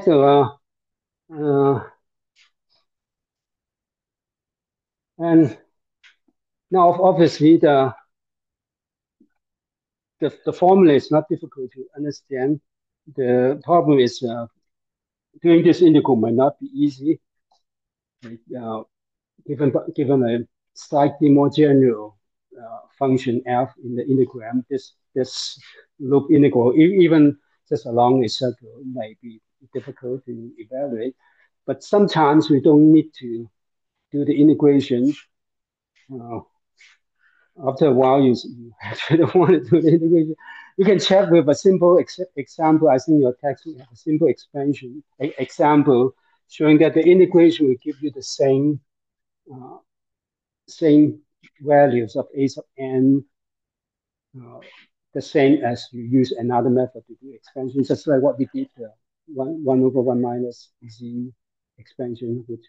So, and now obviously the formula is not difficult to understand. The problem is doing this integral might not be easy, like, given a slightly more general function f in the integram. This loop integral, even just along a circle, might be difficult to evaluate. But sometimes we don't need to do the integration. Uh, After a while, you actually don't want to do the integration. You can check with a simple example. I think your text will have a simple expansion example showing that the integration will give you the uh, same values of a sub n, uh, the same as you use another method to do expansion, just like what we did, 1/1 minus z expansion, which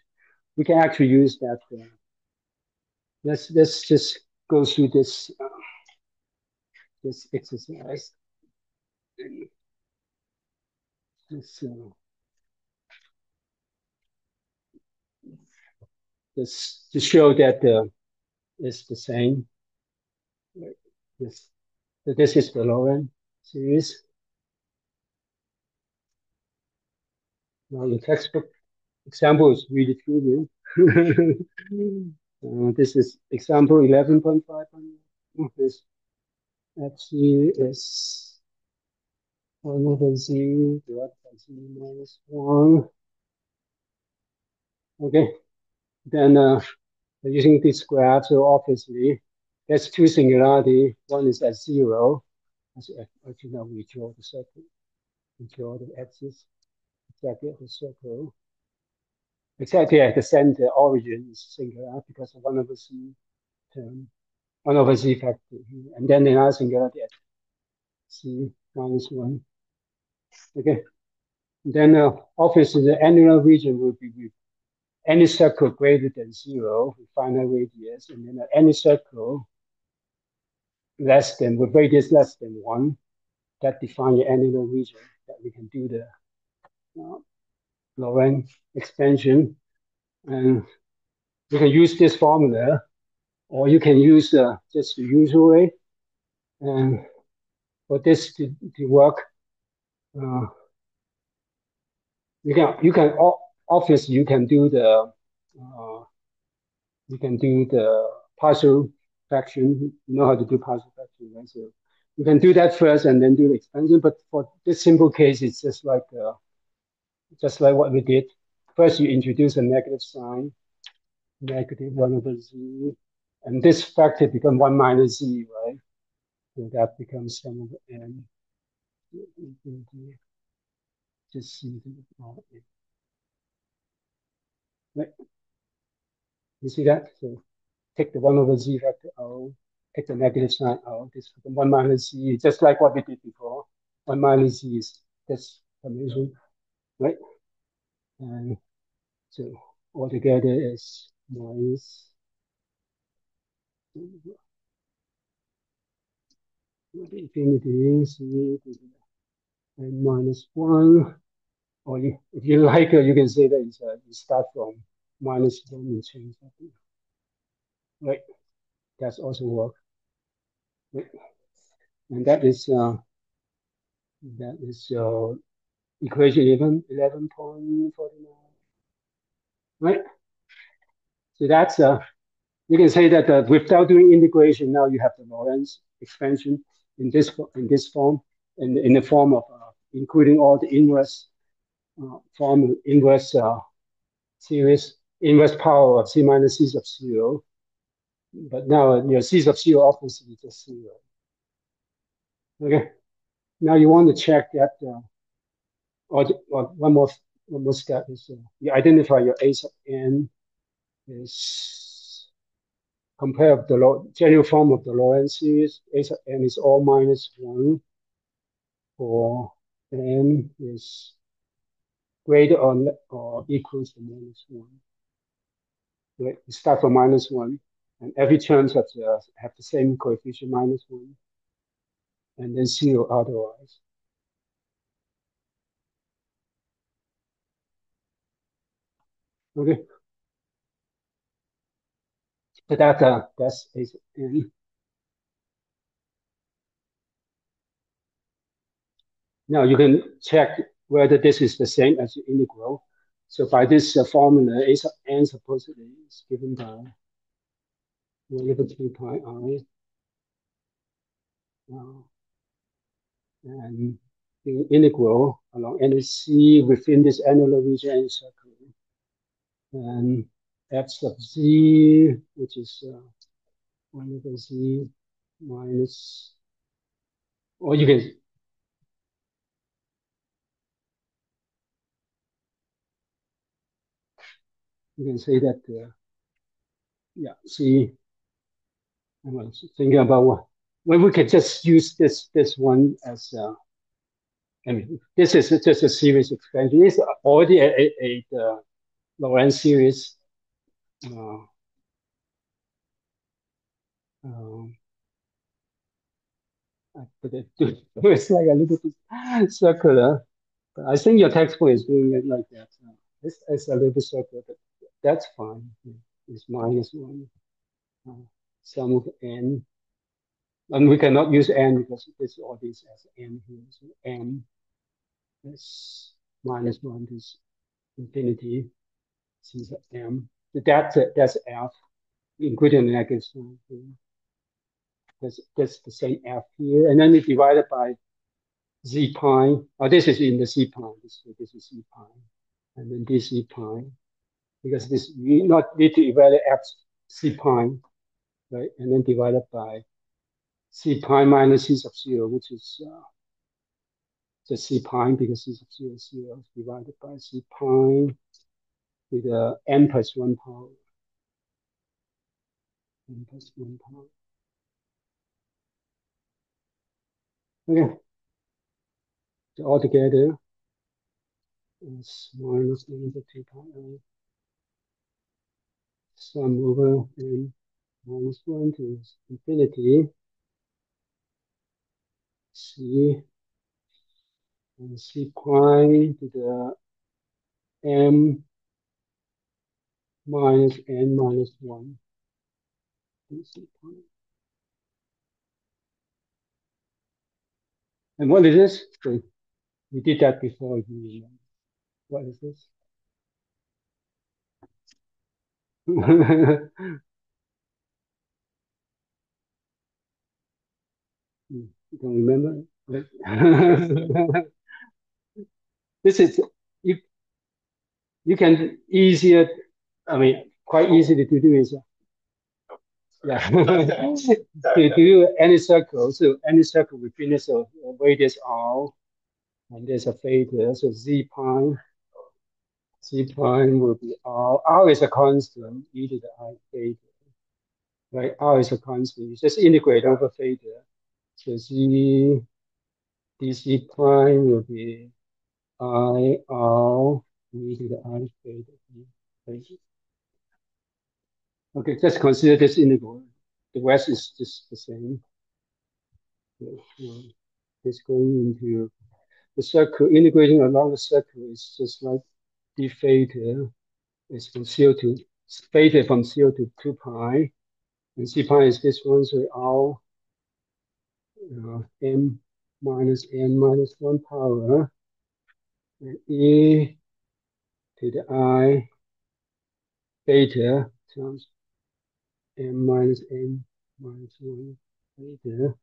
we can actually use that. Let's just go through this exercise. This, this to show that it's the same. This, this is the Laurent series. Now the textbook example is really trivial. This is example 11.5. This FC is 1 over z divided by z minus 1. Okay, then using this graph, so obviously there's two singularity. One is at 0. Actually, now we draw the circle. We draw the axis exactly at the circle. Exactly at the center, origin is singular because of 1 over z term, 1 over z factor here. And then another singularity at z minus 1. Okay. And then obviously the annular region will be with any circle greater than 0 with finite radius, and then any circle less than, with radius less than 1, that define the annular region that we can do the Laurent expansion. And you can use this formula, or you can use just the usual way. And for this to work, you can obviously you can do the partial fraction. You know how to do partial fraction, right? So you can do that first and then do the expansion. But for this simple case, it's just like what we did. First, you introduce a negative sign, negative 1 over z, and this factor becomes 1 minus z, right? So that becomes sum over n. Just see the right. You see that? So take the 1 over z factor out, take the negative sign out. This becomes 1 minus z, just like what we did before. 1 minus z is this summation, right? And so altogether is minus infinity z and minus 1. Or if you like, you can say that you start from minus 1 and change that. Right? That's also work. Right? And that is equation 11.49. Right? So that's you can say that without doing integration, now you have the Lorentz expansion in this form, and in the form of including all the inverse series, inverse power of c minus c sub 0. But now your c sub 0 obviously is just 0. Okay. Now you want to check that, or one more step is you identify your a sub n is compare the general form of the Lorentz series. A sub n is all minus 1 for n is greater or equals to minus 1. Right? You start from minus 1, and every term have the same coefficient minus 1, and then 0 otherwise. Okay, so that's is n. Now you can check whether this is the same as the integral. So by this formula, n supposedly is given by 1 over 2 pi I, and the integral along NC within this annular region and circle, and f sub z, which is 1 over z minus, or you can say that yeah. See, I was thinking about what. Well, we could just use this one as I mean, this is just a series expansion. It's already the Laurent series. Uh, um, but it's like a little bit circular. But I think your textbook is doing it like that. It's a little bit circular, but that's fine. It's minus one. Sum of n. And we cannot use n because this all this as n here. So n is minus one is infinity. Since m. So that's f, including the negative sign here. That's the same f here. And then we divide it by z pi. Oh, this is in the z pi. This is z pi. And then this z pi. Because this we not need to evaluate f c pi, right? And then divide it by c pi minus c sub 0, which is the c pi because c sub 0 is 0, divided by c pi with n plus 1 power. N plus 1 power. Okay, so altogether is minus n over 2 pi I sum over n minus 1 to infinity c and c pi to the m minus n minus 1 c pi. And what is this? So we did that before. What is this? You don't remember? This is you. You can easier. I mean, quite easy to do is yeah. To do any circle. So any circle within this radius r, and there's a theta. So z prime will be r. R is a constant, e to the I theta. Right? R is a constant. You just integrate over theta. So z dc prime will be I R e to the I theta. Right? Okay, just consider this integral. The rest is just the same. It's going into the circle, integrating along the circle is just like d theta is from 0 to theta from 0 to 2 pi, and c pi is this one, so r m minus n minus 1 power, and e to the I theta times m minus n minus 1 theta,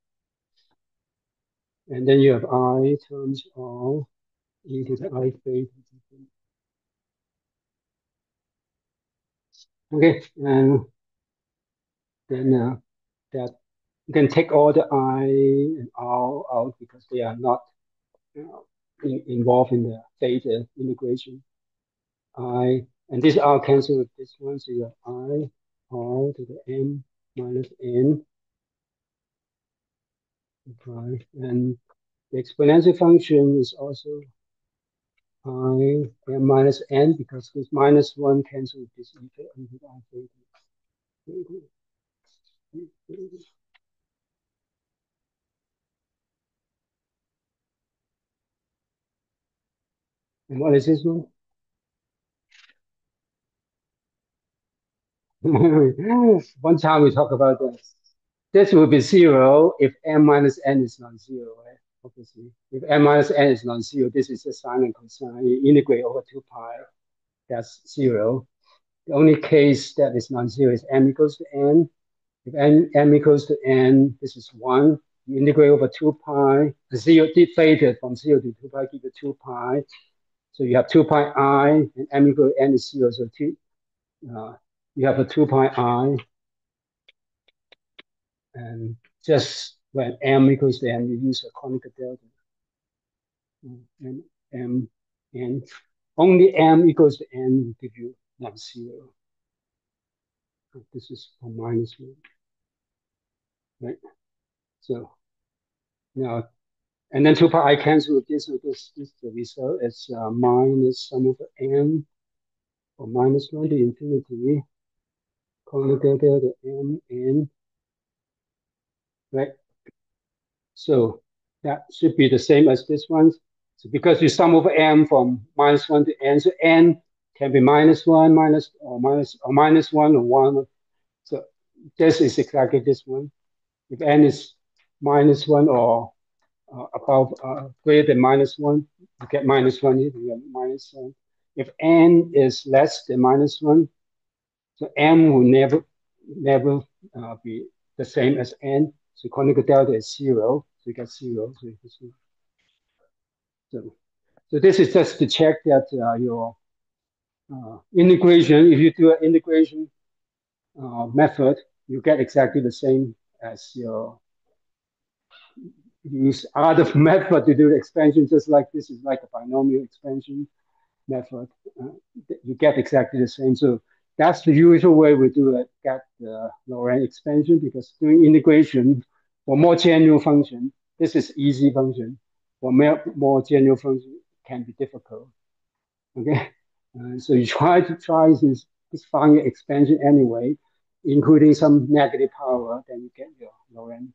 and then you have I times r e to the I theta. Okay, and then that you can take all the I and R out because they are not involved in the theta integration. I and this R cancel with this one, so you have I R to the m minus n right? And the exponential function is also I m minus n because this minus one cancel with this e to the I theta. And what is this one? One time we talk about this. This will be zero if m minus n is non-zero, right? Obviously, if m minus n is non-zero, this is a sine and cosine. You integrate over 2 pi, that's zero. The only case that is non-zero is m equals to n. If m equals to n, this is 1. You integrate over 2 pi. The zero deflated from 0 to 2 pi, give you 2 pi. So you have 2 pi I, and m equals to n is 0. So uh, you have a 2 pi I. And just when m equals to n, you use a conic delta. And m, n. Only m equals to n will give you non-zero. This is for minus 1. Right? So now, and then 2 pi I cancel with this, so this the result. It's minus sum over m, or minus 1 to infinity, conic delta m n, right? So that should be the same as this one. So because you sum over m from minus 1 to n, so n can be minus 1, minus 1 or 1. So this is exactly this one. If n is minus 1 or above greater than minus 1, you get minus 1 here, you get minus 1. If n is less than minus 1, so m will never be the same as n. So conical delta is 0, so you get 0. So, so this is just to check that your integration, if you do an integration method, you get exactly the same as your use other method to do the expansion, just like this is like a binomial expansion method. Uh, you get exactly the same. So that's the usual way we do it, get the Laurent expansion, because doing integration for more general function, this is easy function. For more general function can be difficult. Okay, so you try to just find your expansion anyway, including some negative power, then you get your Laurent